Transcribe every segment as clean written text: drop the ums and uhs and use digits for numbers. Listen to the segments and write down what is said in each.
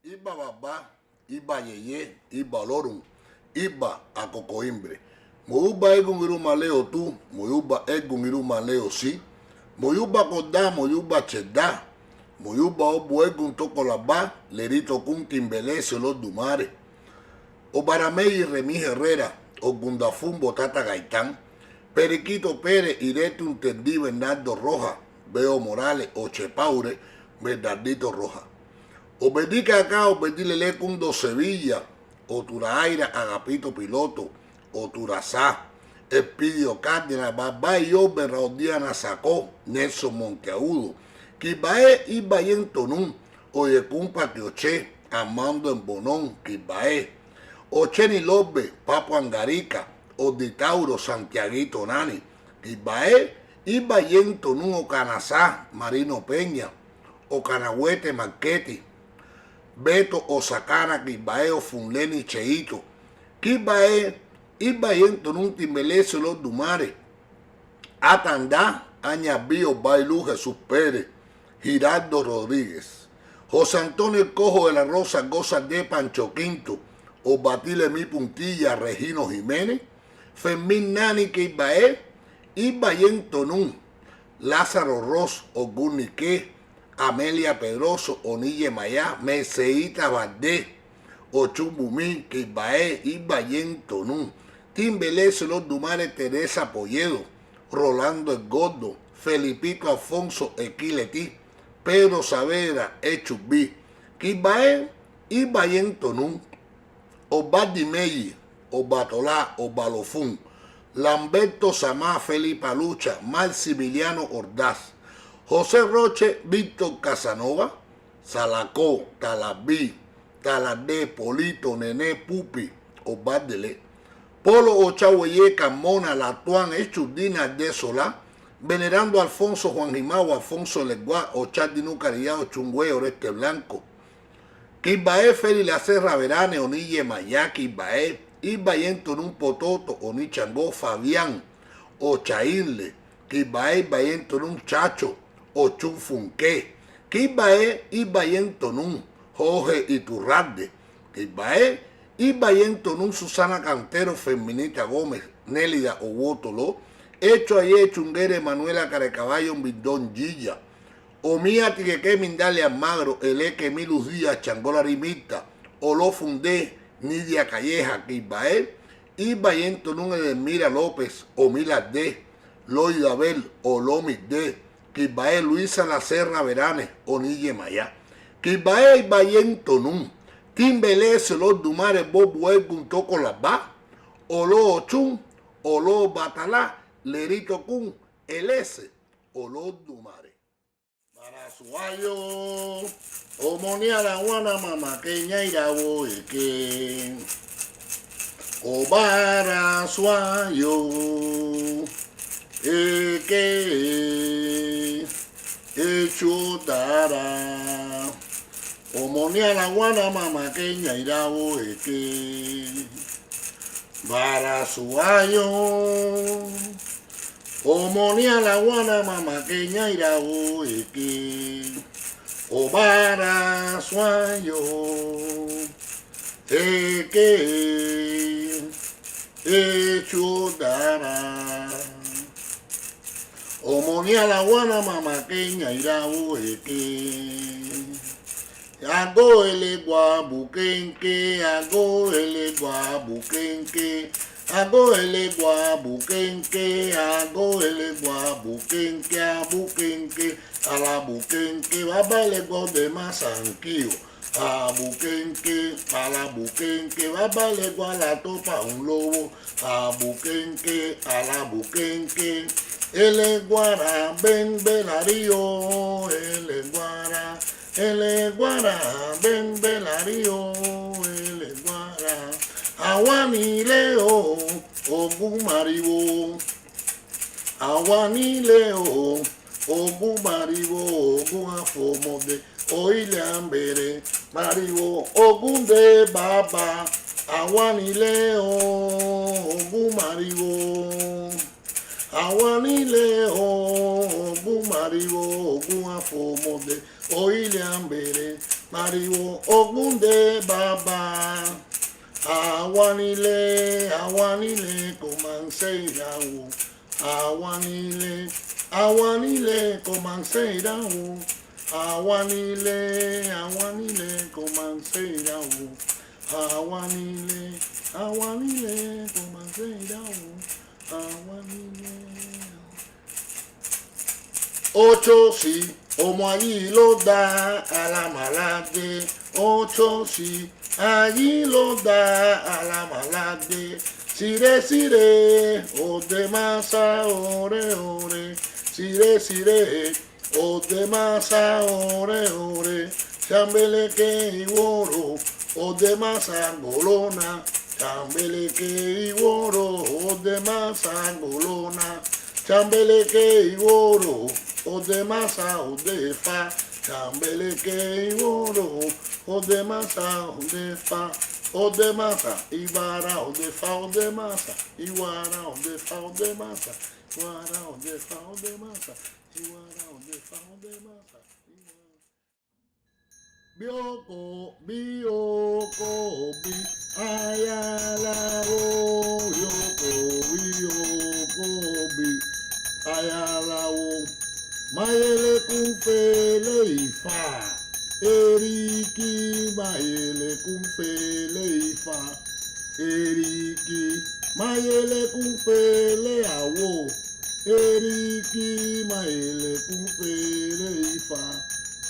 iba babá, iba yeye, iba lorum, iba a cocoimbre. Moyuba egun irumaleo tú, moyuba egun irumaleo sí, moyuba kodá, moyuba chedá, moyuba obu egun tocolabá, lerito kun timbelece los dumares. O Baramey Remí Herrera, Ogunda Fumbo Tata Gaitán, Periquito Pérez, Irete Untendí, Bernardo Roja, Beo Morales, Ochepaure, Bernardito Roja. Obedí Cacá, Obedí Lelecundo Sevilla, Oturaira, Agapito Piloto, Oturazá, Espidio Cárdenas, Babá y Ober, Raudiana Sacó, Nelson Monteagudo, Quibaé y Bayén Tonún, Oyecumpa Tioché, Armando en Bonón, Quibaé, Ocheni Lobe, Papo Angarica, Oditauro, Santiaguito Nani, Quibaé, Ibayén Tonún, Ocanazá, Marino Peña, Ocanagüete Marqueti, Beto Osacana, Quibaé, Ofunleni Cheito, Quibaé, Ibayén Tonún, Timbelece Los Dumares, Atandá, Añabío, Bailú, Jesús Pérez, Girardo Rodríguez, José Antonio Cojo de la Rosa, Goza de Pancho Quinto, Obatile Mi Puntilla, Regino Jiménez, Fermín Nani Quibaé, Ibayén Tonún, Lázaro Ross, Ogunique, Amelia Pedroso, Onille Mayá, Meseíta Valdés, Ochubumí, Quibaé, Ibayén Tonún, Timbelece Los Dumares, Teresa Polledo, Rolando El Gordo, Felipito Alfonso Equiletí, Pedro Saavedra, Echubí, Quibaé, Ibayén Tonún, Obaldi Meyi, Obatolá, Obalofún, Lamberto Samá, Felipe Lucha, Maximiliano Ordaz, José Roche, Víctor Casanova, Salacó, Talabí, Taladé, Polito, Nené, Pupi, Obaldele, Polo Ochahueye, Camona, Latuán, Echudina de Solá, Venerando Alfonso, Juan Jimao, Alfonso Leguá, Ochardinú Carillao, Chungüey, Oreste Blanco, Quibaé, Feli La Serra Verane, Onille Mayá, Quibaé, Ibayén Tonún Pototo, Onichangó, Fabián, Ochaíle, Quibaé, Ibayén Tonún Chacho, Ochun Funqué, Quibaé, Ibayén Tonún, Jorge Iturralde, Quibaé, Ibayén Tonún, Susana Cantero, Feminita Gómez, Nélida Owótolo, Hecho Ayer Chunguere, Manuela Carecaballo, Bindón Gilla, Omía Tigueque Mindale Almagro, Eleque Milus Díaz, Changola Rimita, Oló Fundé, Nidia Calleja, Quibaé, Ibayén Tonún Edelmira López, Omila D, Loida Abel, Olomi D, Quibaé Luisa La Serra Veranes, Onille Mayá, Quibaé Ibayén Tonún, Timbelece Los Dumares, Bob Huelgun Toco Las Va, Oló Ochun, Oló Batalá, Lerito Kun, Elese, Oló Dumares. Para Suayo, Omonia la Guana Mamaqueña Iraboeque, Obara Suayo, Eke, Echutara, Omonia la Guana Mamaqueña Iraboeque, Para Suayo, Omonia la Guana Mamaqueña Iraboeque, Obara Suayo, Eke, Echudara, Omonia la Guana Mamaqueña Iraboeque, Ago ele guabuquenque, ago ele guabuquenque, ago ele guabuquenque, ago ele guabuquenque, abuquenque, alabuquenque, babale de masanquio, abuquenque, alabuquenque, babale la topa un lobo, abuquenque, alabuquenque, ele guara, ben belario, ele guara, ben belario, ele guara, aguanileo, ogun maribo, aguanileo, ogun maribo, ogun afomode, oile ambere, maribo, ogun de baba, aguanileo, ogun maribo, aguanileo, ogun maribo, ogun afomode, oile ambere, Mariwo Ogunde Baba. Awanile, awanile, komanseirawo. Awanile, awanile, komanseirawo. Awanile, awanile, komanseirawo. Awanile, awanile, komanseirawo. Awanile. Ocho sí, ọmọ ayé ló dá alamalade. Ocho sí, ayé ló dá alamalade. Sire, sire, ode masa, ore, ore. Sire, sire, ode masa, ore, ore. Chambeleke iworo, ode masa golona. Chambeleke iworo, ode masa golona. Chambeleke iworo, ode masa, ode fa. Chambeleke iworo, ode masa, ode fa. Ode masa, ibara, ode fa, ode masa. Iwara, ode fa, ode masa. Iwara, ode fa, ode masa. Iwara, ode fa, ode masa. Bioko, bioko, bi. Ayala, o, yoko, bioko, bi. Ayala, o. Mayele kumfele ifa. Eriki mayele kumfele ifa. Eriki mayele kumfele awo. Eriki mayele kumfele ifa.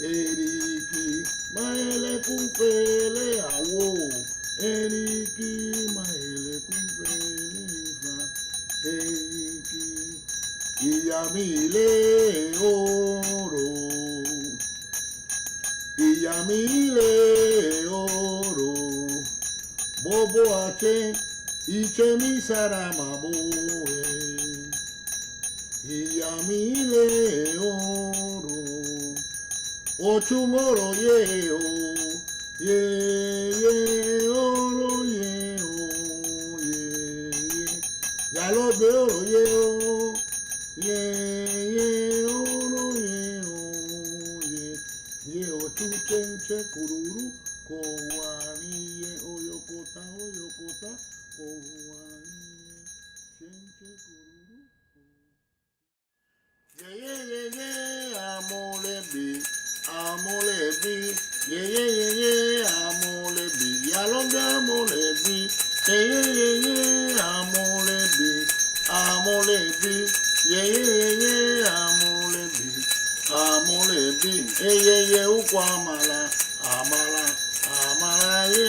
Eriki mayele kumfele awo. Eriki mayele kumfele ifa. Eriki ìyá mi ilé oro. Ìyá mi ilé oro. Bobo ake iche mi sara maboe. Ìyá mi ilé oro. Ochumoro ye o. Ye ye oro ye o. Ye ye. Ya lo de oro ye o. Ye ye oro ye o ye ye o tu chenche kururu kowani ye oyokota kowani ye chenche kururu ye amolebi ye amolebi yalonga amolebi ye amolebi ye amolebi ye ukwa amala ye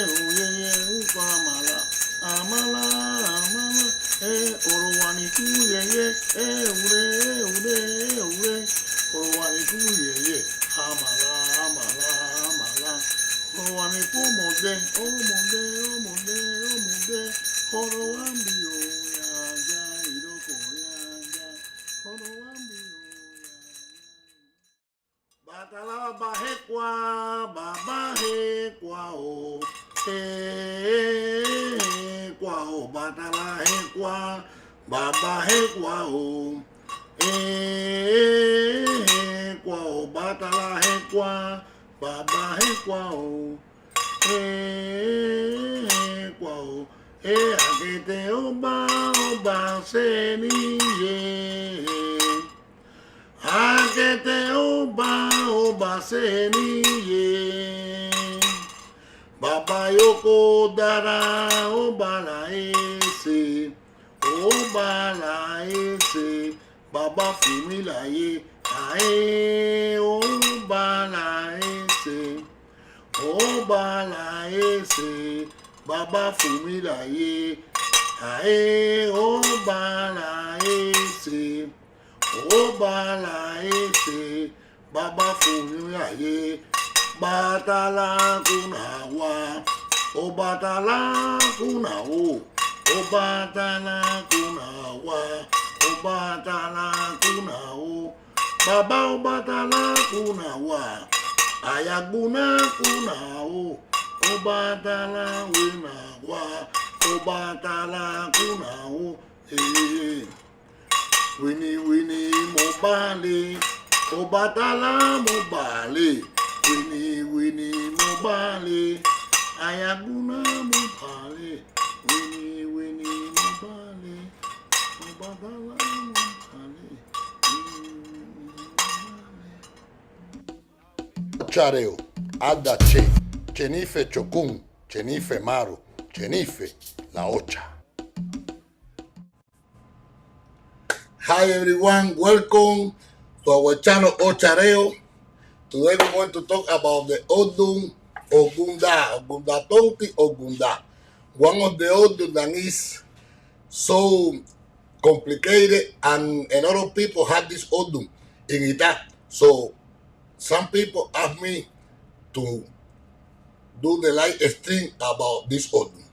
ukwa amala orowani ku ye ure orowani ku ye amala orowani ku mode orowambi oyaja iroko yaja orowambi Batala bahekwa, babahekwa o, kwa o, batala hekwa, babahekwa o, kwa o, batala hekwa, babahekwa o, kwa o, akete oba seniye. Akete oba seniye. Baba yoko dara oba la ese. Baba fumi la ye. Ae oba la ese. Baba fumi la ye. Ae oba la ese. Obala ese, baba funu yaye, batala kunawa, obatala kunawo, obatala kunawa, obatala kunawo, baba obatala kunawa, ayaguna kunawo, obatala winawa, obatala kunawo, Winnie mobale, obatala mobale, Winnie, Winnie, Mobile. Ayaguna Mobile. Winnie, Winnie, Mobile. Mobile, Mobile. Chareo, Ada Che, Chenife Chocún, Chenife Maru, Chenife La Ocha. Hi everyone, welcome to our channel Ochareo. Today we're going to talk about the Odun Ogunda, Ogunda tonti Ogunda. One of the Odun that is so complicated, and a lot of people have this Odun in Ita. So some people ask me to do the live stream about this Odun.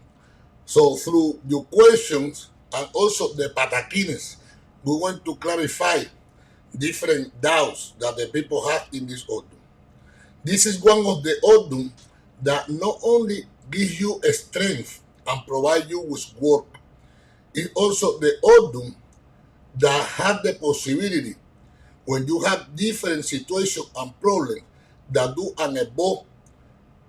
So through your questions and also the patakines, we want to clarify different doubts that the people have in this Odun. This is one of the Odun that not only gives you a strength and provide you with work, it's also the Odun that have the possibility when you have different situations and problems that do an evolve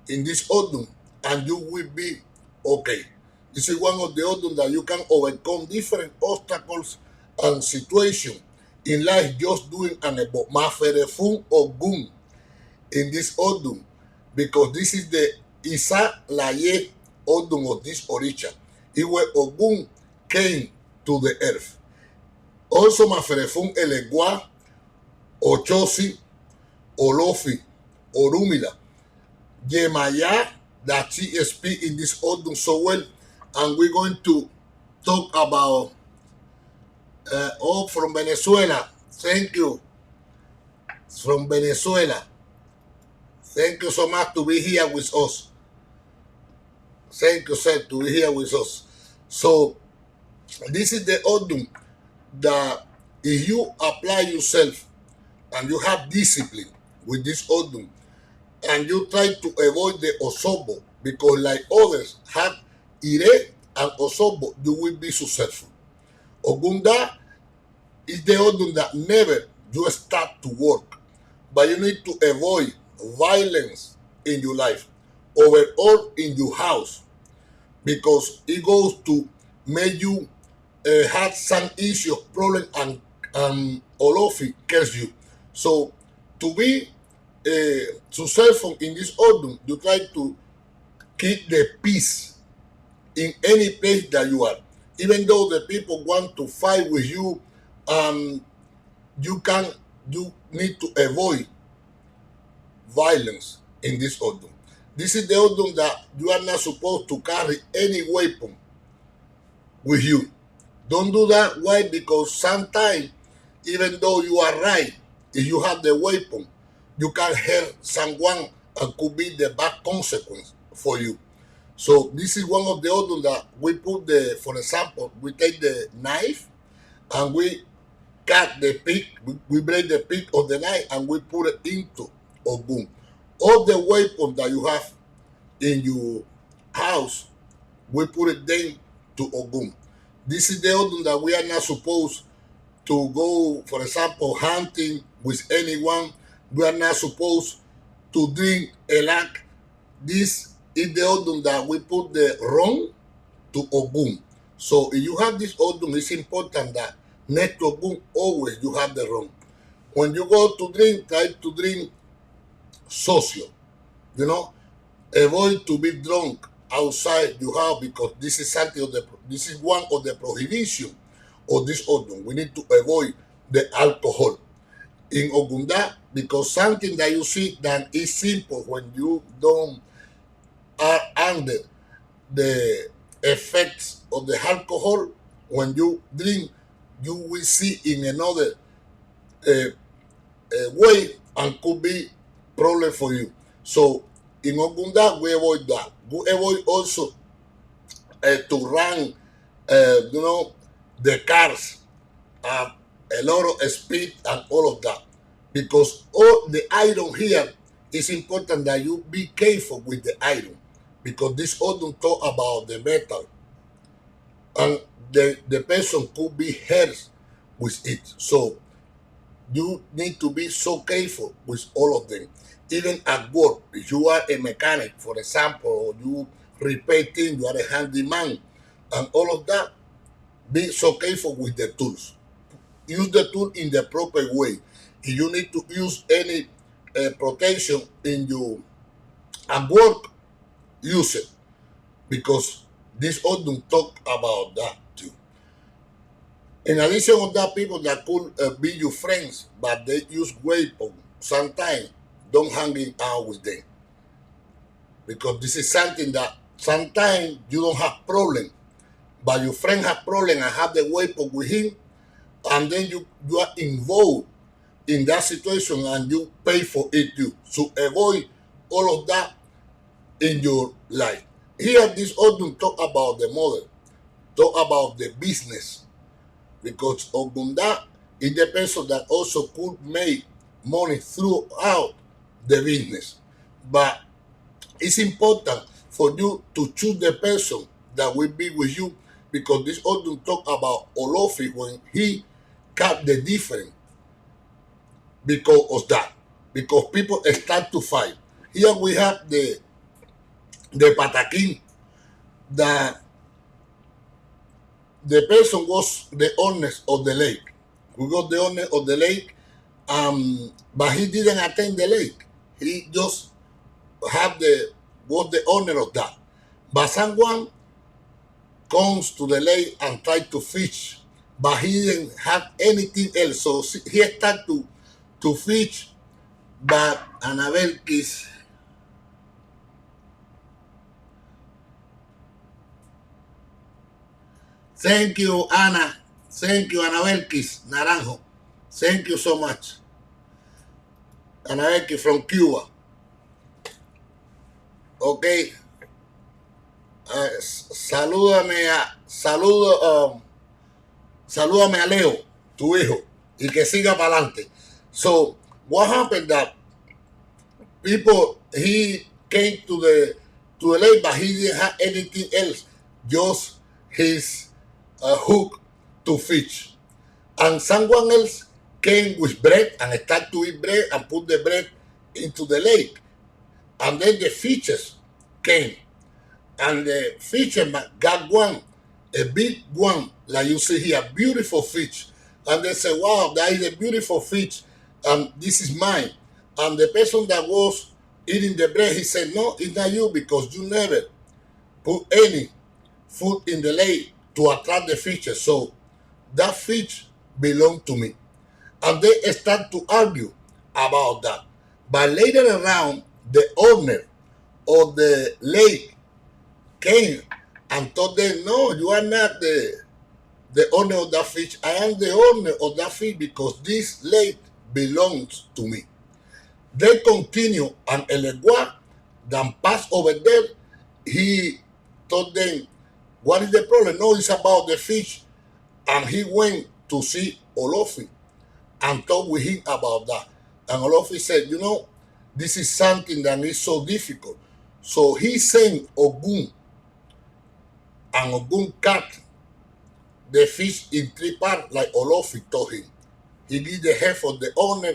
in this Odun and you will be okay. This is one of the Odun that you can overcome different obstacles and situations in life just doing an evolve. Maferefun Ogun in this Odun, because this is the Isa Laye Odun of this Orisha. It where Ogun came to the earth. Also Maferefun Elegua, Ochosi, Olofi, Orumila, Yemaya, that she speak in this Odun so well, and we're going to talk about from Venezuela. Thank you. From Venezuela. Thank you so much to be here with us. Thank you, sir, to be here with us. So this is the Odun that if you apply yourself and you have discipline with this Odun, and you try to avoid the Osobo, because like others have Ire and Osobo, you will be successful. Ogunda is the Odun that never you start to work, but you need to avoid violence in your life, overall in your house, because it goes to make you have some issue, problem, and Olofi curse you. So to be successful in this Odun, you try to keep the peace in any place that you are. Even though the people want to fight with you, you need to avoid violence in this Odun. This is the Odun that you are not supposed to carry any weapon with you. Don't do that. Why? Because sometimes, even though you are right, if you have the weapon, you can hurt someone and could be the bad consequence for you. So this is one of the Odun that we put for example, we take the knife and we cut the peak, we break the peak of the knife and we put it into Ogun. All the weapons that you have in your house, we put it then to Ogun. This is the Odun that we are not supposed to go, for example, hunting with anyone. We are not supposed to drink a lot. This is the Odun that we put the rum to Ogun. So if you have this Odun, it's important that next to Ogun, always you have the rum. When you go to drink, try to drink social. You know, avoid to be drunk outside your house, because this is something of this is one of the prohibition of this Odun. We need to avoid the alcohol in Ogunda, because something that you see that is simple when you don't are under the effects of the alcohol. When you drink, you will see in another way and could be problem for you. So in Ogunda, we avoid that. We avoid also to run, the cars at a lot of speed and all of that, because all the iron here is important that you be careful with the iron, because this Odun talk about the metal and the person could be hurt with it. So you need to be so careful with all of them. Even at work, if you are a mechanic, for example, or you repair things, you are a handyman, and all of that, be so careful with the tools. Use the tool in the proper way. If you need to use any protection in your at work, use it, because this Odun talk about that too. In addition of that, people that could be your friends, but they use weapons, sometimes don't hang it out with them, because this is something that sometimes you don't have problem, but your friend have problem and have the weapon with him, and then you are involved in that situation and you pay for it too. So avoid all of that in your life. Here, this Odun talk about the model, talk about the business, because Ogunda is the person that also could make money throughout the business. But it's important for you to choose the person that will be with you, because this Odun talk about Olofi when he cut the difference because of that. Because people start to fight. Here we have the Patakin, that the person was the owner of the lake. We got the owner of the lake, but he didn't attend the lake. He just was the owner of that. But someone comes to the lake and try to fish, but he didn't have anything else. So he started to fish, but Anabel Kiss. Thank you, Ana. Thank you, Anabelkis Naranjo. Thank you so much. Anabelkis from Cuba. Okay. Salúdame a Leo, tu hijo, y que siga para adelante. So, what happened that he came to the lake, but he didn't have anything else, just his hook to fish. And someone else came with bread and started to eat bread and put the bread into the lake. And then the fishes came. And the fisherman got one, a big one, like you see here, beautiful fish. And they said, wow, that is a beautiful fish, and this is mine. And the person that was eating the bread, he said, no, it's not you, because you never put any food in the lake to attract the fishes. So that fish belonged to me. And they start to argue about that. But later around, the owner of the lake came and told them, no, you are not the owner of that fish. I am the owner of that fish, because this lake belongs to me. They continue, and Elegua then passed over there. He told them, what is the problem? No, it's about the fish. And he went to see Olofi and talked with him about that. And Olofi said, this is something that is so difficult. So he sent Ogun, and Ogun cut the fish in 3 parts, like Olofi told him. He gave the head for the owner,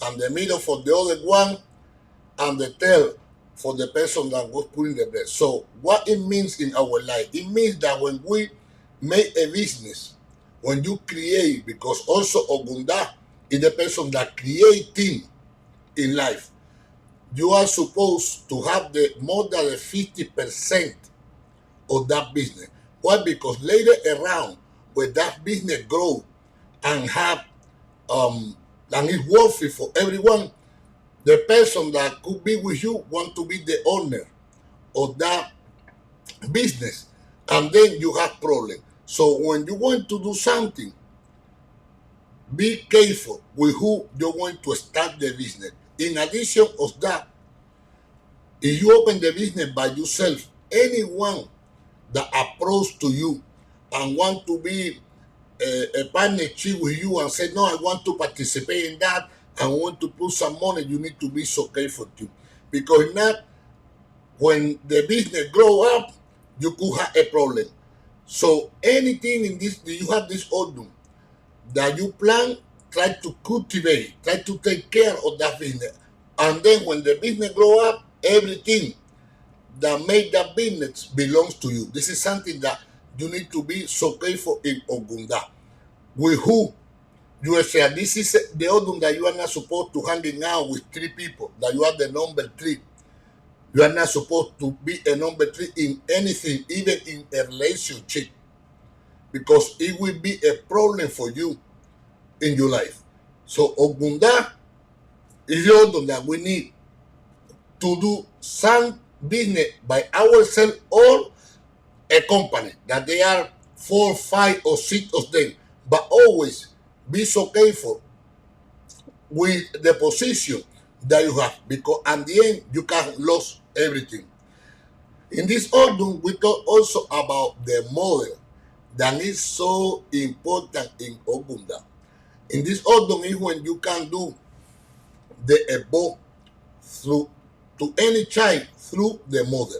and the middle for the other one, and the tail for the person that was putting the bread. So what it means in our life, it means that when we make a business, when you create, because also Ogunda is the person that creates things in life, you are supposed to have the more than the 50% of that business. Why? Because later around, when that business grow and have and is worthy for everyone, the person that could be with you want to be the owner of that business, and then you have problem. So when you want to do something, be careful with who you want to start the business. In addition of that, if you open the business by yourself, anyone that approach to you and want to be a partnership with you and say, no, I want to participate in that, I want to put some money, you need to be so careful too. Because not when the business grow up, you could have a problem. So anything in this, you have this Odun that you plan, try to cultivate, try to take care of that business. And then when the business grow up, everything that made that business belongs to you. This is something that you need to be so careful in Ogunda. With who you share. This is the Odun that you are not supposed to hanging out with 3 people, that you are the number 3. You are not supposed to be a number 3 in anything, even in a relationship, because it will be a problem for you in your life. So Ogunda is the Odun that we need to do some business by ourselves or a company that they are 4, 5, or 6 of them, but always be so careful with the position that you have, because at the end you can lose everything. In this Odun, we talk also about the model that is so important in Ogunda. In this Odun is when you can do the ebo through to any child through the mother.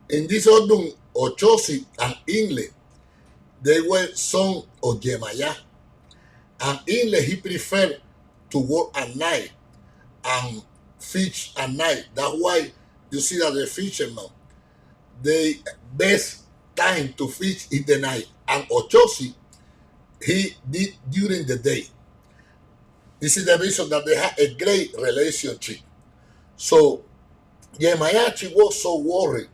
In this Odun, Ochosi and Inle, they were son of Yemaya. And Inle, he preferred to work at night and fish at night. That's why you see that the fishermen, the best time to fish is the night. And Ochosi, he did during the day. This is the reason that they had a great relationship. So Yemayachi was so worried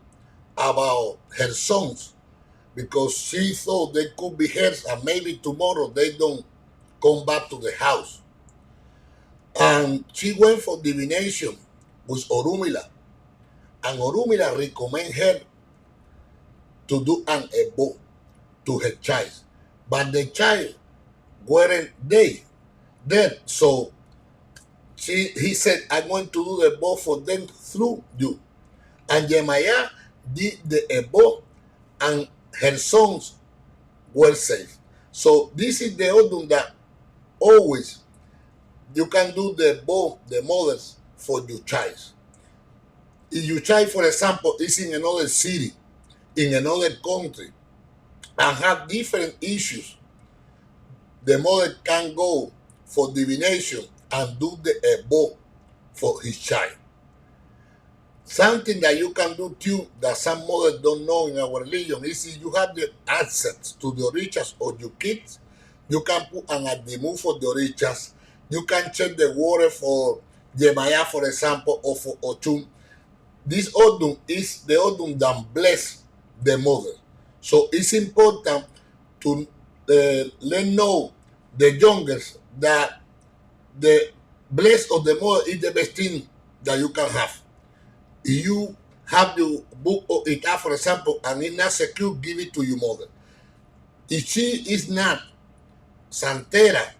about her sons because she thought they could be hers and maybe tomorrow they don't come back to the house. And she went for divination with Orumila. And Orumila recommended her to do an ebo to her child. But the child weren't dead. So he said, I'm going to do the ebo for them through you. And Yemaya did the ebo and her sons were safe. So this is the Odun that always you can do the ebo, the mothers for your child. If your child, for example, is in another city, in another country, and have different issues, the mother can go for divination and do the ebo for his child. Something that you can do too that some mothers don't know in our religion is if you have the access to the riches of your kids, you can put an adimu for the riches. You can check the water for Yemaya, for example, or for Ochun. This Odun is the Odun that bless the mother. So it's important to let know the youngest that the bless of the mother is the best thing that you can have. If you have the book of Ita, for example, and it's not secure, give it to your mother. If she is not Santera,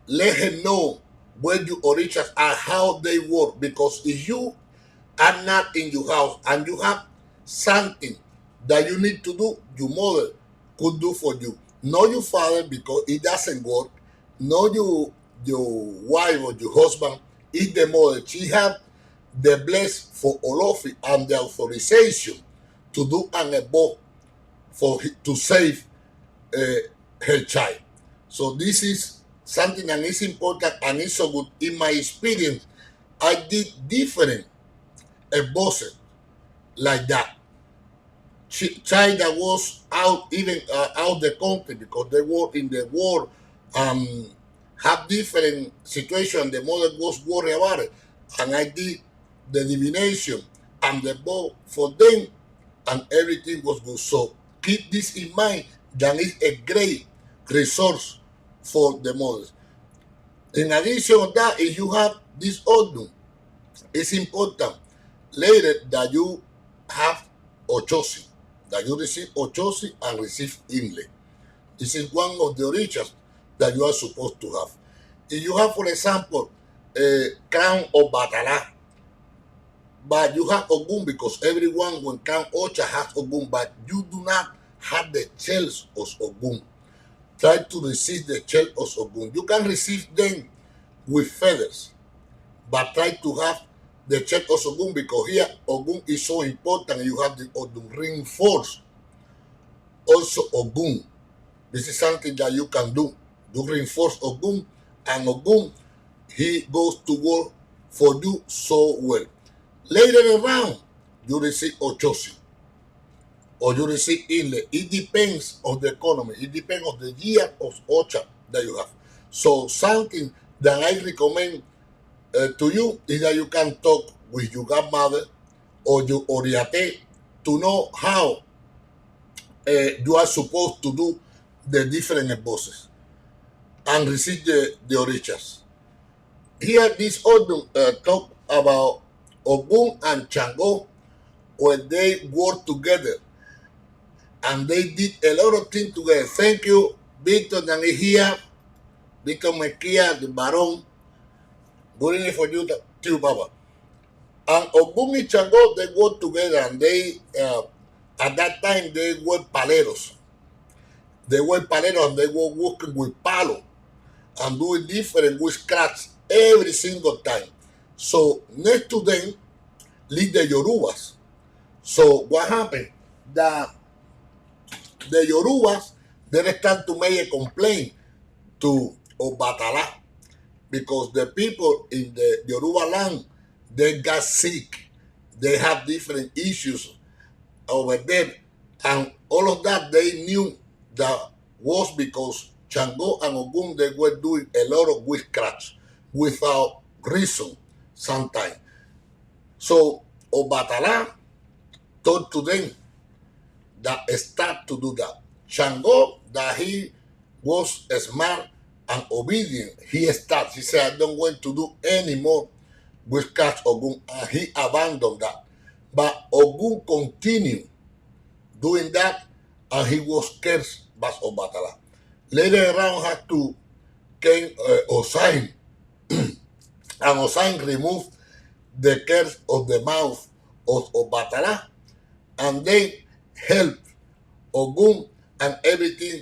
let her know where your origins are, how they work. Because if you are not in your house and you have something that you need to do, your mother could do for you. Not your father, because it doesn't work. Not your wife or your husband. It's the mother. She have the bless for all of it and the authorization to do an ebo to save her child. So this is something that is important and it's so good. In my experience, I did different ebos like that. Child that was out, even out the country, because they were in the war, have different situation. The mother was worried about it, and I did the divination and the bow for them, and everything was good. So keep this in mind. That is a great resource for the mothers. In addition to that, if you have this Odun, it's important later that you have Ochosi, that you receive Ochosi and receive Inle. This is one of the riches that you are supposed to have. If you have, for example, a crown of Batala, but you have Ogun, because everyone when crown Ocha has Ogun, but you do not have the shells of Ogun. Try to receive the shell of Ogun. You can receive them with feathers, but try to have the shell of Ogun, because here Ogun is so important. You have the Odun reinforced. Also Ogun. This is something that you can do. You reinforce Ogun, and Ogun, he goes to work for you so well. Later around, you receive ochosi or you receive ile. It depends on the economy. It depends on the year of ocha that you have. So something that I recommend to you is that you can talk with your grandmother or your oriate to know how you are supposed to do the different bosses and receive the orichas. Here, this Odun talk about Ogun and Chango when they work together and they did a lot of things together. Thank you, Victor Nanihia, Victor Mekia, the Baron. Good evening for you too, Baba. And Ogun and Chango, they work together and they, at that time, they were paleros. They were paleros and they were working with palo and doing different witchcrafts every single time. So next to them live the Yorubas. So what happened? The Yorubas, they start to make a complaint to Obatala because the people in the Yoruba land, they got sick. They have different issues over there. And all of that they knew that was because Chango and Ogun, they were doing a lot of witchcraft without reason sometimes. So Obatala told to them that start to do that. Chango, that he was smart and obedient, he starts. He said, I don't want to do any more witchcraft Ogun, and he abandoned that. But Ogun continued doing that, and he was cursed by Obatala. Later around, had to came Osain, and Osain removed the curse of the mouth of Obatala, and they helped Ogun, and everything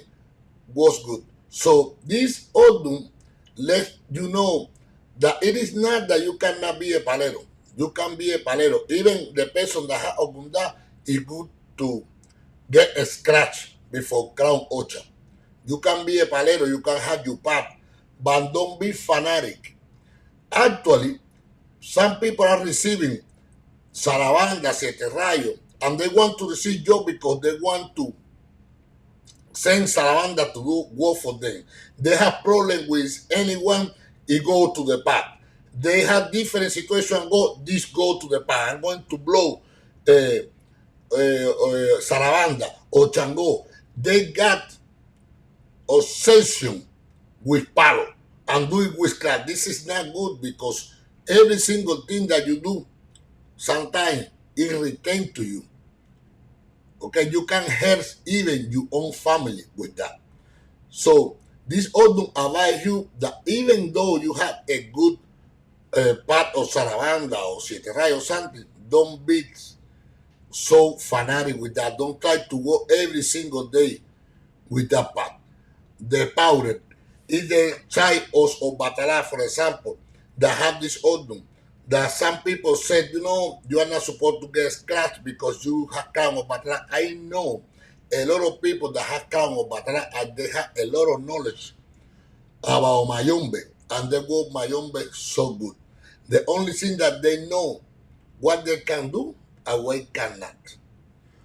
was good. So this Odun lets you know that it is not that you cannot be a palero. You can be a palero. Even the person that has Ogunda is good to get a scratch before crown ocha. You can be a palero, you can have your part, but don't be fanatic. Actually, some people are receiving Sarabanda, Siete Rayo, and they want to receive job because they want to send Sarabanda to do work for them. They have problem with anyone, he go to the path. They have different situation, go to the path. I'm going to blow Sarabanda or Chango. They got obsession with palo and doing witchcraft. This is not good because every single thing that you do, sometimes it returns to you. Okay, you can hurt even your own family with that. So this Odun advise you that even though you have a good part of Sarabanda or Siete Ray or something, don't be so fanatic with that. Don't try to go every single day with that part. The powder. If the child of Batala, for example, that have this Odun, that some people said, you are not supposed to get scratched because you have crown of Batala. I know a lot of people that have crown of Batala and they have a lot of knowledge about Mayombe, and they go Mayombe so good. The only thing that they know what they can do and what they cannot.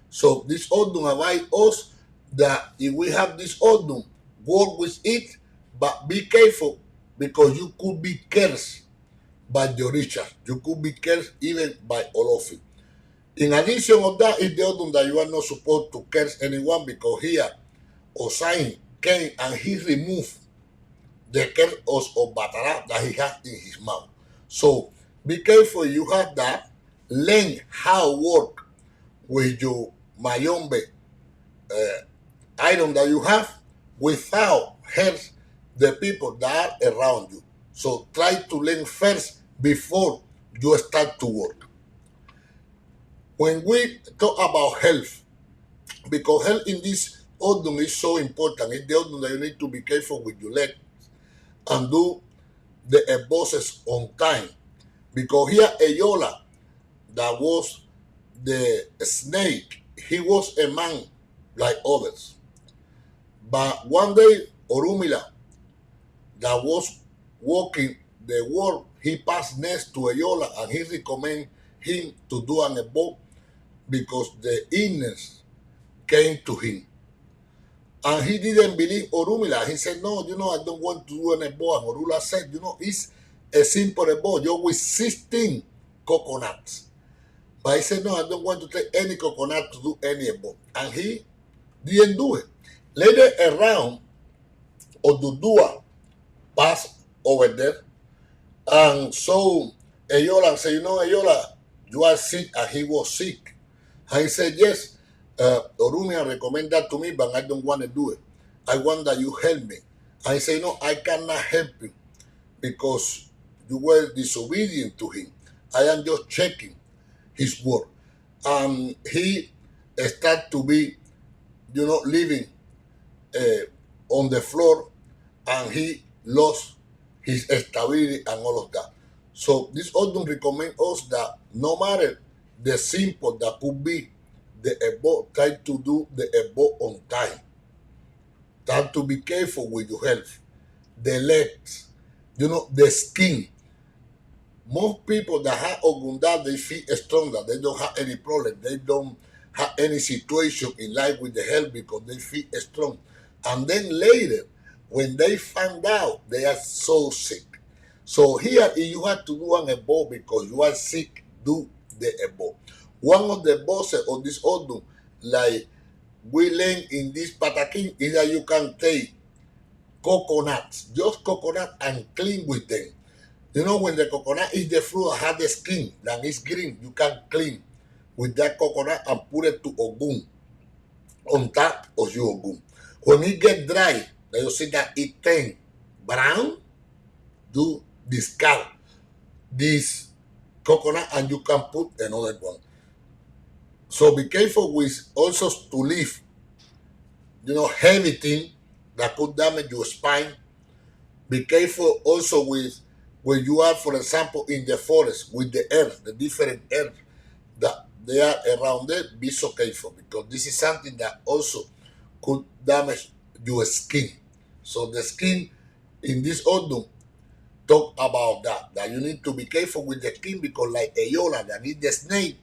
So this Odun advise us that if we have this Odun, work with it, but be careful because you could be cursed by the Richard. You could be cursed even by Olofi. In addition of that, is the Odun that you are not supposed to curse anyone because here Osain came and he removed the curse of Batara that he has in his mouth. So be careful you have that. Learn how to work with your Mayombe item that you have without hurt the people that are around you. So try to learn first before you start to work. When we talk about health, because health in this Odun is so important, it's the Odun that you need to be careful with your leg and do the bosses on time. Because here Eyola, that was the snake, he was a man like others. But one day, Orumila, that was walking the war, he passed next to Eyola and he recommend him to do an ebo because the illness came to him. And he didn't believe Orumila. He said, no, I don't want to do an ebo. And Orula said, it's a simple ebo. You're with 16 coconuts. But he said, no, I don't want to take any coconut to do any ebo. And he didn't do it. Later around, Odudua passed over there. And so Eyola said, Eyola, you are sick. And he was sick. And he said, yes, Orumia recommended that to me, but I don't want to do it. I want that you help me. And he said, no, I cannot help you because you were disobedient to him. I am just checking his word. And he started to be, living on the floor, and he lost his stability and all of that. So this Odun recommend us that no matter the simple that could be the ebo, try to do the ebo on time. Try to be careful with your health. The legs, the skin. Most people that have Ogunda, they feel stronger. They don't have any problem. They don't have any situation in life with the health because they feel strong. And then later, when they find out, they are so sick. So here, if you have to do an ebo because you are sick, do the ebo. One of the bosses of this Odun, like we learn in this Patakin, is that you can take coconuts, just coconut, and clean with them. When the coconut is the fruit that has the skin, that is green, you can clean with that coconut and put it to Ogun, on top of your Ogun. When it get dry, you see that it turn brown, do discard this coconut and you can put another one. So be careful with also to leave, heavy thing that could damage your spine. Be careful also with when you are, for example, in the forest with the earth, the different earth that they are around there. Be so careful because this is something that also could damage your skin. So the skin in this Odun talk about that you need to be careful with the skin because like Eyola that is the snake,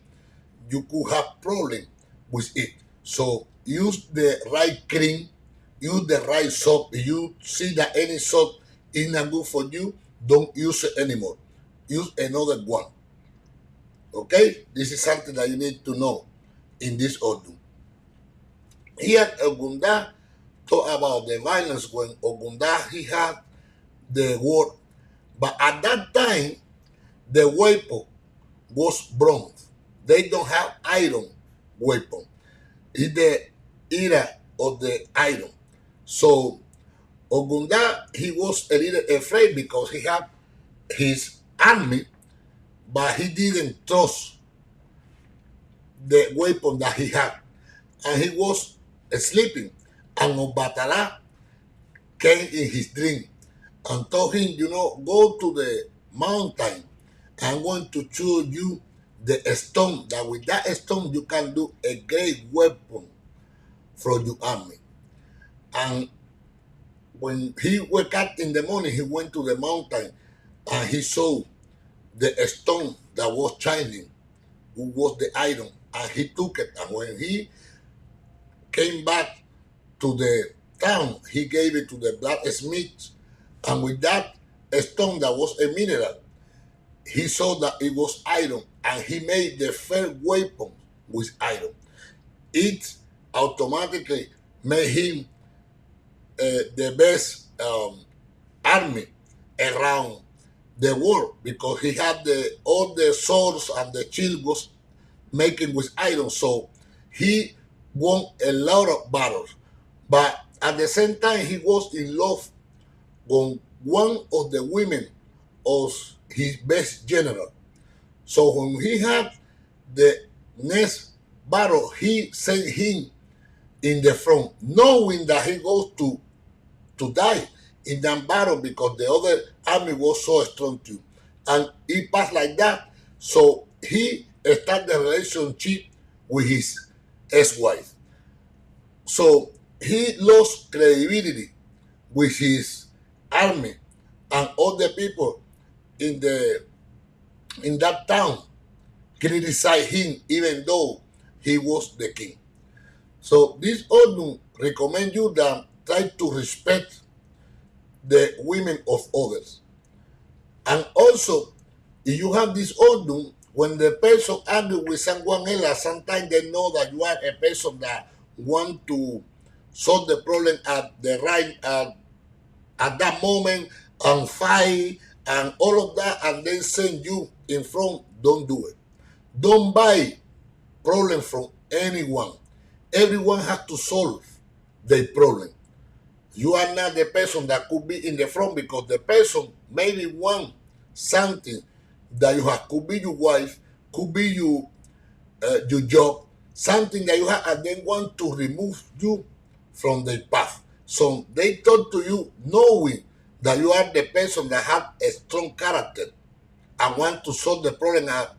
you could have problem with it. So use the right cream, use the right soap. If you see that any soap is not good for you, don't use it anymore. Use another one. Okay? This is something that you need to know in this Odun. Here, Ogunda talk about the violence when Ogunda, he had the war. But at that time, the weapon was bronze. They don't have iron weapon. It's the era of the iron. So Ogunda, he was a little afraid because he had his army, but he didn't trust the weapon that he had. And he was sleeping. And Obatala came in his dream and told him, go to the mountain. I'm going to show you the stone, that with that stone you can do a great weapon for your army. And when he woke up in the morning, he went to the mountain and he saw the stone that was shining, who was the iron, and he took it. And when he came back to the town, he gave it to the blacksmith. And with that stone that was a mineral, he saw that it was iron, and he made the first weapon with iron. It automatically made him the best army around the world because he had all the swords and the shield was making with iron. So he won a lot of battles. But at the same time, he was in love with one of the women of his best general. So when he had the next battle, he sent him in the front, knowing that he goes to die in that battle because the other army was so strong too. And he passed like that. So he started the relationship with his ex-wife. So he lost credibility with his army and all the people in that town criticize him even though he was the king. So this Odun recommend you that try to respect the women of others. And also, if you have this Odun, when the person argue with someone else, sometimes they know that you are a person that want to solve the problem at the right at that moment and fight and all of that, and then send you in front. Don't do it. Don't buy problem from anyone. Everyone has to solve their problem. You are not the person that could be in the front because the person maybe want something that you have, could be your wife, could be your job, something that you have, and they want to remove you from the path. So they talk to you knowing that you are the person that have a strong character and want to solve the problem at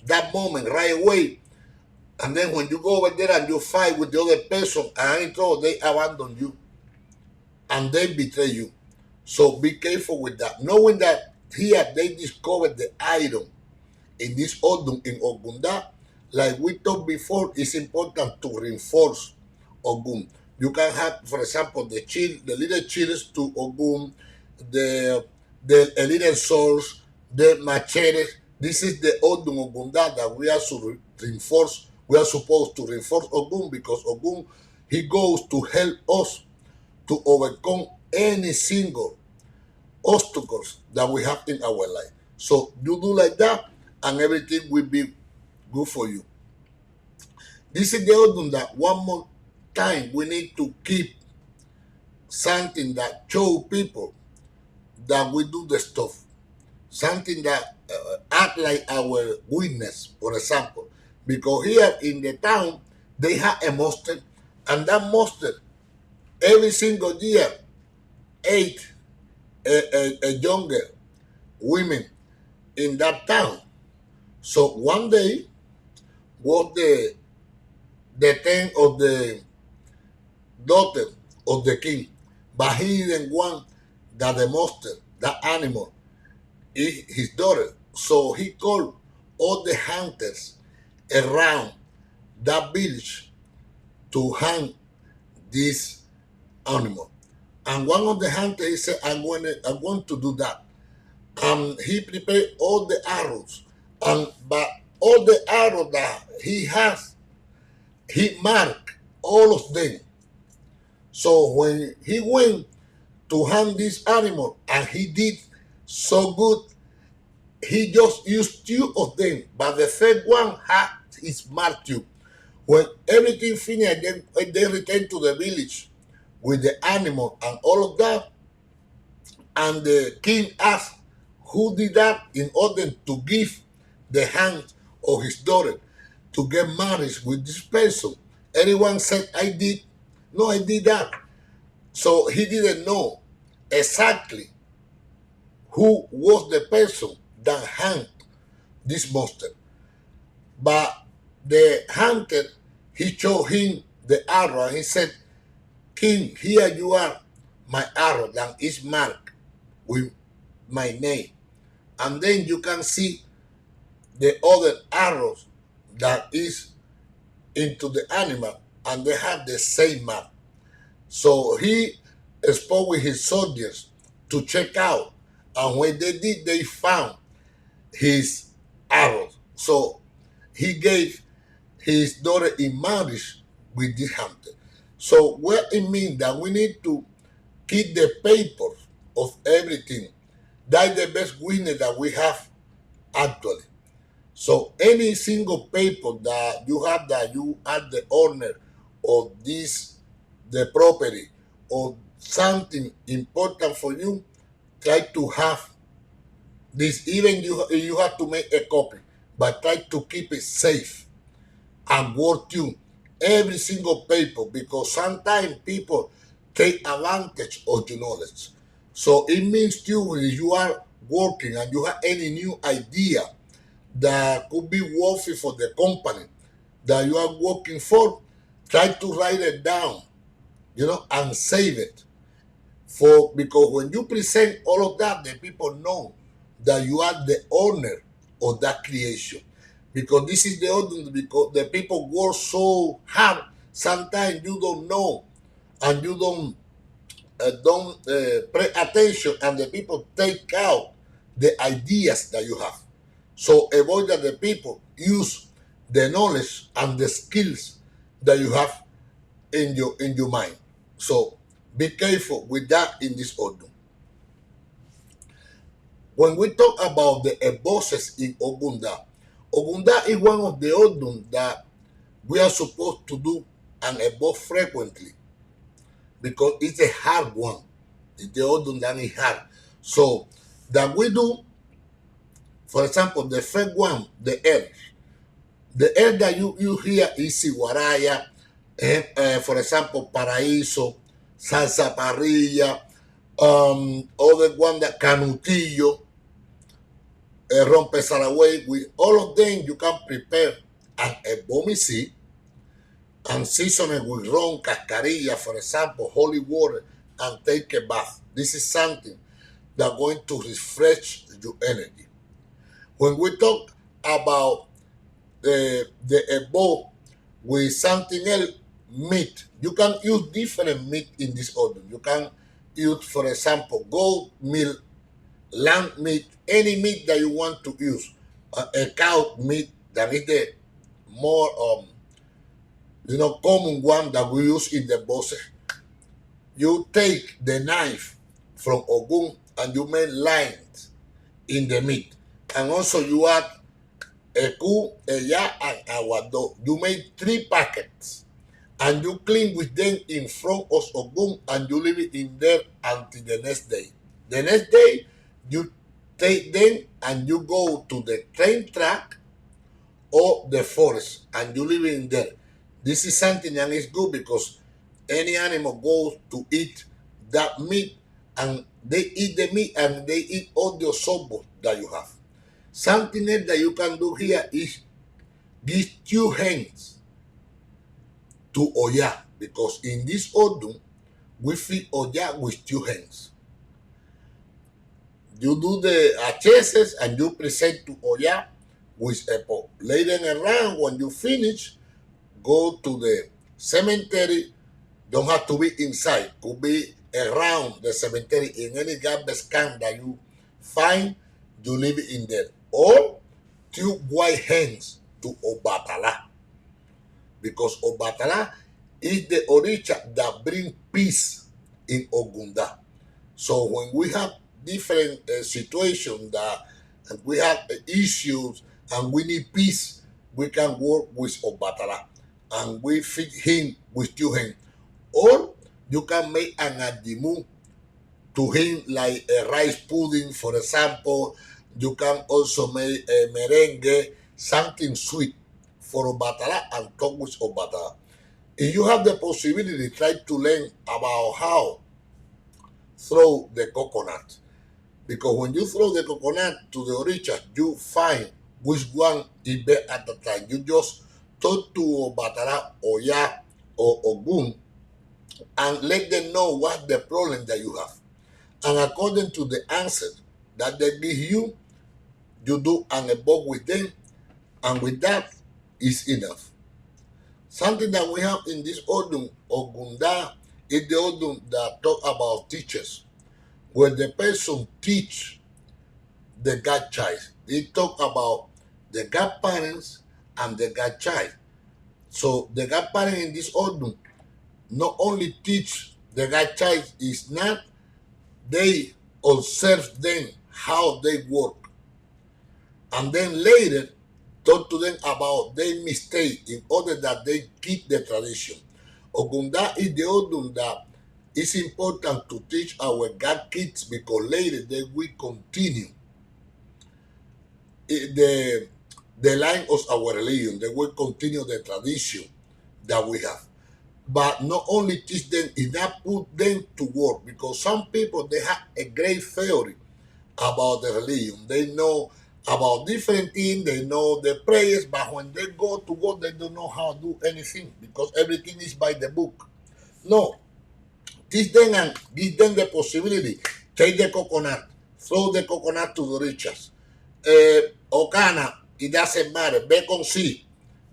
that moment right away. And then when you go over there and you fight with the other person and they abandon you and they betray you. So be careful with that. Knowing that here they discovered the iron in this Odun in Ogunda, like we talked before, it's important to reinforce Ogun. You can have, for example, the little chills to Ogun, the little swords, the machetes. This is the Odun Ogunda that we are to reinforce. We are supposed to reinforce Ogun because Ogun, he goes to help us to overcome any single obstacles that we have in our life. So you do like that and everything will be good for you. This is the Odun that one more time we need to keep something that show people that we do the stuff. Something that act like our witness, for example. Because here in the town, they have a monster, and that monster every single year ate a younger women in that town. So one day was the ten of the daughter of the king, but he didn't want that the monster, that animal, is his daughter. So he called all the hunters around that village to hunt this animal. And one of the hunters he said, I want to do that. And he prepared all the arrows. And but all the arrows that he has, he marked all of them. So when he went to hunt this animal and he did so good, he just used two of them, but the third one had his mark too. When everything finished, then they returned to the village with the animal and all of that. And the king asked who did that in order to give the hand of his daughter to get married with this person. Anyone said, I did. No, I did that. So he didn't know exactly who was the person that hung this monster. But the hunter, he showed him the arrow and he said, King, here you are, my arrow that is marked with my name. And then you can see the other arrows that is into the animal and they have the same mark. So he spoke with his soldiers to check out. And when they did, they found his arrows. So he gave his daughter in marriage with this hunter. So what it means that we need to keep the papers of everything. That's the best witness that we have actually. So any single paper that you have that you are the owner of this, the property, or something important for you, try to have this. Even you have to make a copy, but try to keep it safe and worth you every single paper because sometimes people take advantage of your knowledge. So it means you when you are working and you have any new idea that could be worthy for the company that you are working for, try to write it down, and save it. Because when you present all of that, the people know that you are the owner of that creation. Because this is the Odun, because the people work so hard, sometimes you don't know and you don't pay attention, and the people take out the ideas that you have. So avoid that the people use the knowledge and the skills that you have in your mind. So be careful with that in this Odun. When we talk about the bosses in Ogunda, Ogunda is one of the Odun that we are supposed to do and evolve frequently because it's a hard one. It's the Odun that is hard. So that we do, for example, the first one, the earth. The earth that you hear is Iguaraya, for example, Paraíso, Salsa Parrilla, other one that Canutillo, Rompe Saraway. With all of them, you can prepare an ebomici and season it with rum, cascarilla, for example, holy water, and take a bath. This is something that's going to refresh your energy. When we talk about the ebo with something else, meat, you can use different meat in this order. You can use, for example, goat meat, lamb meat, any meat that you want to use. A cow meat that is the more common one that we use in the bosses. You take the knife from Ogun and you make lines in the meat, and also you add Eku, Eya, and Aguado. You make 3 packets and you clean with them in front of Ogun and you leave it in there until the next day. The next day, you take them and you go to the train track or the forest and you leave it in there. This is something that is good because any animal goes to eat that meat and they eat the meat and they eat all the sobos that you have. Something else that you can do here is give 2 hens to Oya, because in this Odun, we feed Oya with 2 hens. You do the acheses and you present to Oya with a pot. Lay them around. When you finish, go to the cemetery. Don't have to be inside. Could be around the cemetery in any garbage can that you find, you leave it in there. Or 2 white hens to Obatala. Because Obatala is the Orisha that brings peace in Ogunda. So when we have different situations that we have issues and we need peace, we can work with Obatala and we feed him with 2 hens. Or you can make an adimu to him like a rice pudding, for example. You can also make a merengue, something sweet for Obatala and talk with Obatala. If you have the possibility, try to learn about how throw the coconut. Because when you throw the coconut to the Orisha, you find which one is better at the time. You just talk to Obatala, Oya, or Ogun, and let them know what the problem that you have. And according to the answer that they give you, you do an above with them, and with that is enough. Something that we have in this Odun Ogunda is the Odun that talk about teachers, where the person teach the godchild. They talk about the godparents and the godchild. So the godparent in this Odun not only teach the godchild, is not they observe them how they work, and then later talk to them about their mistake in order that they keep the tradition. Ogunda is the Odun that is important to teach our god kids because later they will continue the line of our religion. They will continue the tradition that we have. But not only teach them, enough put them to work, because some people, they have a great theory about the religion. They know about different things, they know the prayers, but when they go to work, they don't know how to do anything because everything is by the book. No, teach them and give them the possibility. Take the coconut, throw the coconut to the riches. Okana, it doesn't matter. Back on see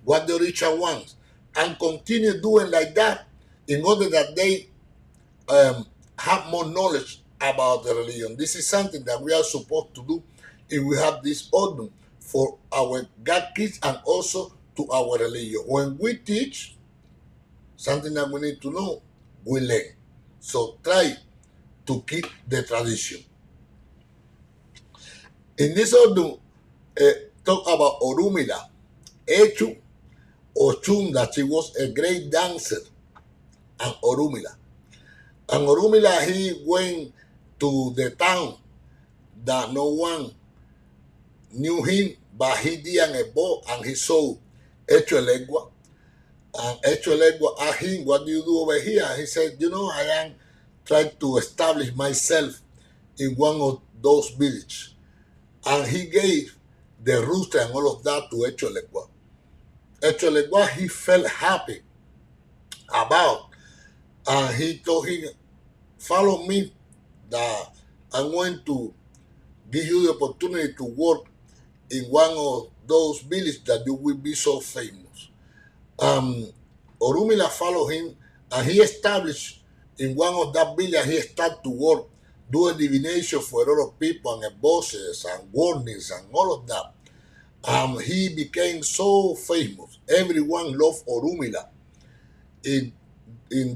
what the richer wants and continue doing like that in order that they have more knowledge about the religion. This is something that we are supposed to do if we have this Odun for our God kids and also to our religion. When we teach something that we need to know, we learn. So try to keep the tradition. In this Odun, talk about Orumila, Echu, Ochun, that she was a great dancer, and Orumila. And Orumila, he went to the town that no one knew him, but he did a bow and he saw Echo Legua. And Echo Legua asked him, what do you do over here? He said, I am trying to establish myself in one of those villages. And he gave the rooster and all of that to Echo Legua. Echo Legua, he felt happy about, and he told him, follow me, that I'm going to give you the opportunity to work in one of those villages that you will be so famous. Orumila followed him, and he established in one of that villages, he started to work, doing divination for a lot of people, and bosses, and warnings, and all of that. He became so famous. Everyone loved Orumila in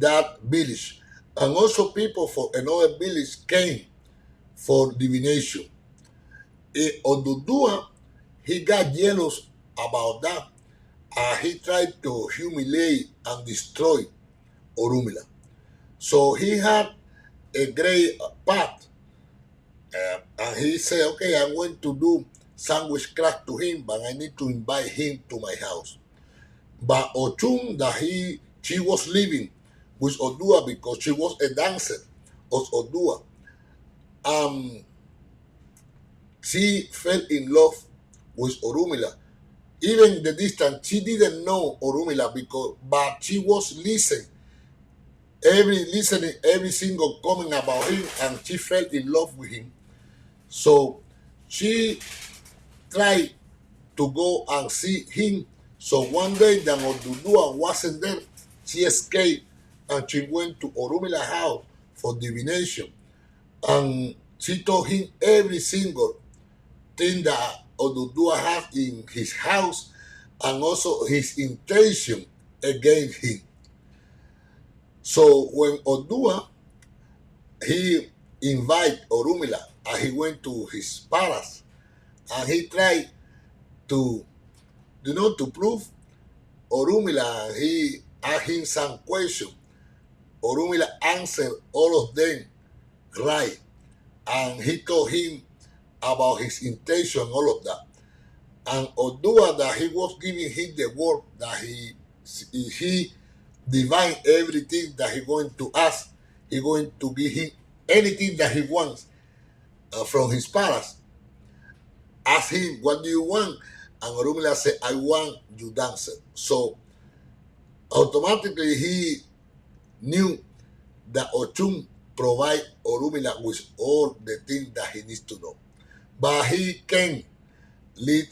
that village. And also people from another village came for divination. Odudua, he got jealous about that, and he tried to humiliate and destroy Orumila. So he had a great path, and he said, okay, I'm going to do sandwich crack to him, but I need to invite him to my house. But Ochun, that she was living with Odua because she was a dancer of Odua. She fell in love with Orumila. Even the distance, she didn't know Orumila but she was listening every single comment about him, and she fell in love with him. So she tried to go and see him. So one day that Odudua wasn't there, she escaped and she went to Orumila's house for divination. And she told him every single thing that Odudua had in his house and also his intention against him. So when Odua, he invited Orumila and he went to his palace and he tried to, to prove Orumila. He asked him some questions. Orumila answered all of them right. And he told him about his intention, all of that. And Odua, that he was giving him the word that he divine everything that he going to ask. He going to give him anything that he wants from his palace. Ask him, what do you want? And Orumila said, I want you dancer. So automatically he knew that Ochun provide Orumila with all the things that he needs to know. But he can't lead,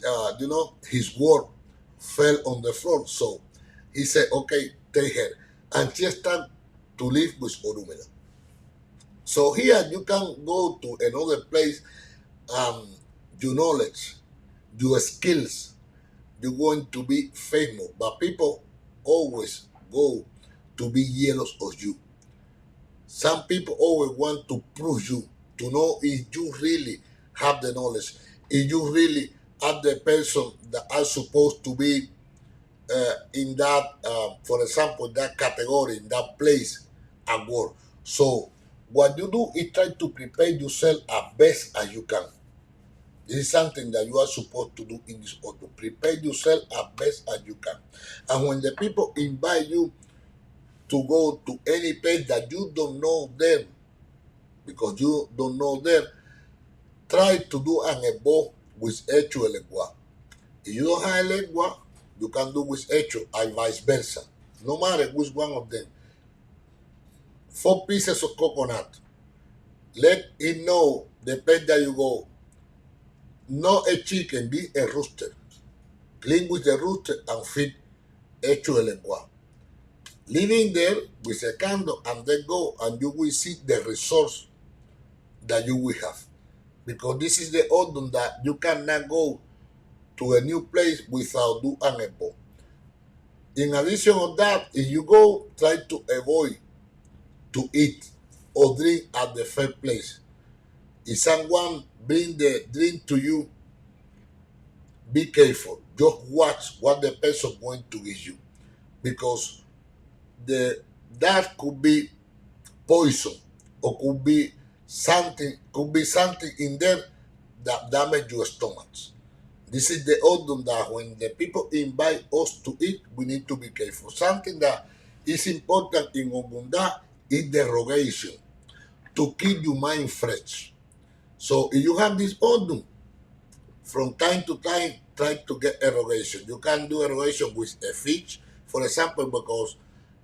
his word fell on the floor. So he said, okay, take her. And she started to live with Orumila. So here you can go to another place, your knowledge, your skills, you're going to be famous. But people always go to be jealous of you. Some people always want to prove you, to know if you really have the knowledge, if you really are the person that are supposed to be in that, for example, that category, in that place at work. So what you do is try to prepare yourself as best as you can. This is something that you are supposed to do in this order. Prepare yourself as best as you can. And when the people invite you to go to any place that you don't know them, because you don't know them, try to do an ebo with hecho legua. If you don't have legua, you can do with hecho and vice versa. No matter which one of them. 4 pieces of coconut. Let it know the place that you go, not a chicken, be a rooster. Clean with the rooster and feed hecho el lenguaje. Living there with a candle and then go and you will see the resource that you will have. Because this is the Odun that you cannot go to a new place without do an expo. In addition of that, if you go, try to avoid to eat or drink at the first place. If someone bring the drink to you, be careful. Just watch what the person going to give you. Because that could be poison or could be something in there that damage your stomach. This is the odor that when the people invite us to eat, we need to be careful. Something that is important in Ogunda is derogation, to keep your mind fresh. So if you have this odor, from time to time, try to get erogation. You can do erogation with a fish, for example, because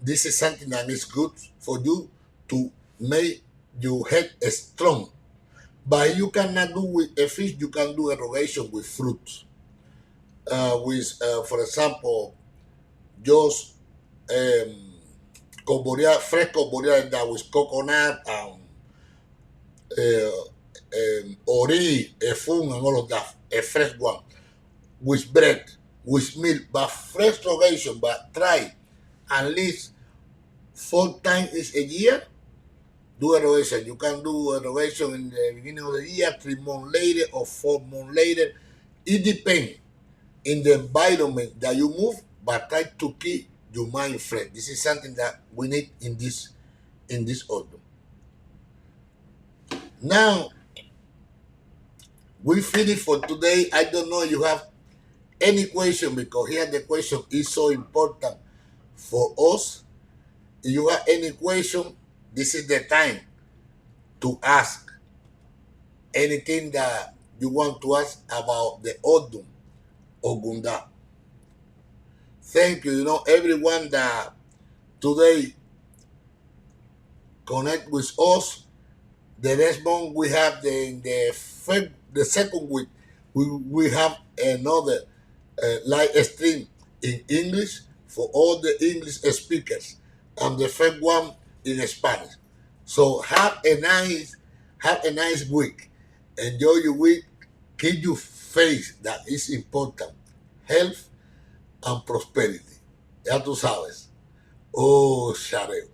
this is something that is good for you to make your head strong. But you cannot do with a fish, you can do erogation with fruit. For example, just fresh coboreal that with coconut and ori, a fun, and all of that, a fresh one, with bread, with milk, but fresh erogation, but try at least 4 times a year. Do erogation. You can do erogation in the beginning of the year, 3 months later, or 4 months later. It depends in the environment that you move, but try to keep your mind fresh. This is something that we need in this order. Now we finished for today. I don't know if you have any question, because here the question is so important for us. If you have any question, this is the time to ask anything that you want to ask about the Odun Ogunda. Thank you. You know, everyone that today connect with us. The next month we have the second week we have another live stream in English for all the English speakers, and the first one in Spanish. So have a nice week. Enjoy your week. Keep your faith, that is important. Health and prosperity. Ya tú sabes. Oh, Shareo.